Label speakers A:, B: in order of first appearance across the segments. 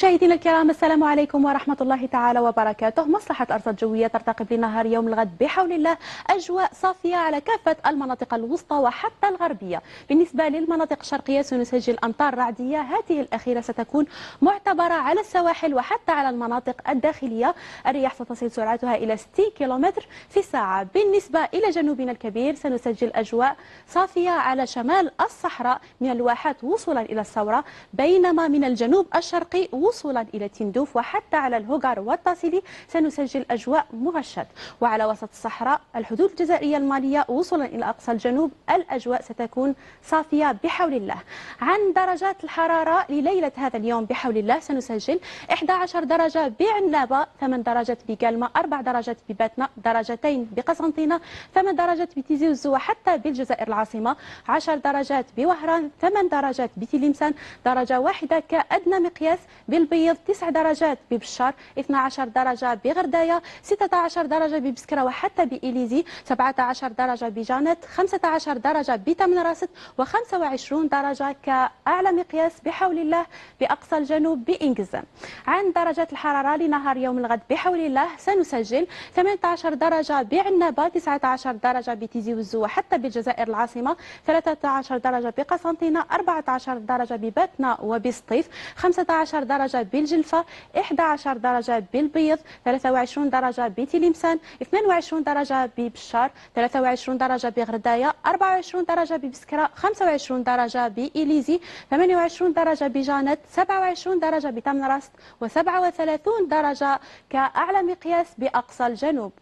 A: مشاهدينا الكرام، السلام عليكم ورحمة الله تعالى وبركاته. مصلحة الأرصاد الجوية ترتقب لنهار يوم الغد بحول الله أجواء صافية على كافة المناطق الوسطى وحتى الغربية. بالنسبة للمناطق الشرقية سنسجل أمطار رعدية، هذه الأخيرة ستكون معتبرة على السواحل وحتى على المناطق الداخلية. الرياح ستصل سرعتها إلى 60 كيلومتر في الساعة. بالنسبة إلى جنوبنا الكبير سنسجل أجواء صافية على شمال الصحراء من الواحات وصولا إلى الثورة، بينما من الجنوب الشرقي وصولا إلى تندوف وحتى على الهوغار والتصيلي سنسجل أجواء مغشاة. وعلى وسط الصحراء الحدود الجزائرية المالية وصولا إلى أقصى الجنوب الأجواء ستكون صافية بحول الله. عن درجات الحرارة لليلة هذا اليوم بحول الله سنسجل 11 درجة بعنابة، 8 درجات بقلمة، 4 درجات بباتنا، درجتين بقسنطينة، 8 درجات بتيزي وزو حتى بالجزائر العاصمة، 10 درجات بوهران، 8 درجات بتلمسان، درجة واحدة كأدنى مقياس بالبيض، 9 درجات ببشار، 12 درجة بغرداية، 16 درجة ببسكرة وحتى بإليزي، 17 درجة بجانت، 15 درجة بتمنراست، و25 درجة كأعلى مقياس بحول الله بأقصى الجنوب بإنجزام. عن درجات الحرارة لنهار يوم الغد بحول الله سنسجل 18 درجة بعنابة، 19 درجة بتيزي وزو وحتى بالجزائر العاصمة، 13 درجة بقسنطينة، 14 درجة بباتنا وبسطيف، 15 درجة بالجلفة، 11 درجة بالبيض، 23 درجة بتلمسان، 22 درجة ببشار، 23 درجة بغرداية، 24 درجة ببسكرة، 25 درجة بإليزي، 28 درجة بجانت، 27 درجة بتمنراست، و37 درجة كأعلى مقياس بأقصى الجنوب.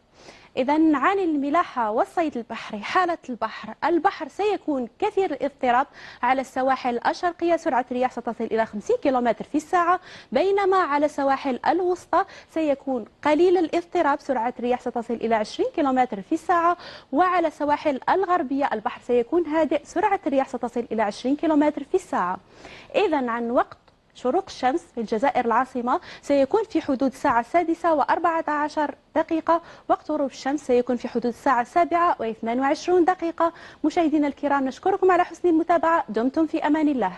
A: إذا عن الملاحة والصيد البحري، حالة البحر سيكون كثير الاضطراب على السواحل الشرقية، سرعة الرياح ستصل إلى 50 كيلومتر في الساعة، بينما على السواحل الوسطى سيكون قليل الاضطراب، سرعة الرياح ستصل إلى 20 كيلومتر في الساعة، وعلى السواحل الغربية البحر سيكون هادئ، سرعة الرياح ستصل إلى 20 كيلومتر في الساعة. إذا عن وقت شروق الشمس في الجزائر العاصمة سيكون في حدود الساعة 6:14 دقيقة، وقت غروب الشمس سيكون في حدود الساعة 7:22 دقيقة. مشاهدينا الكرام، نشكركم على حسن المتابعة، دمتم في أمان الله.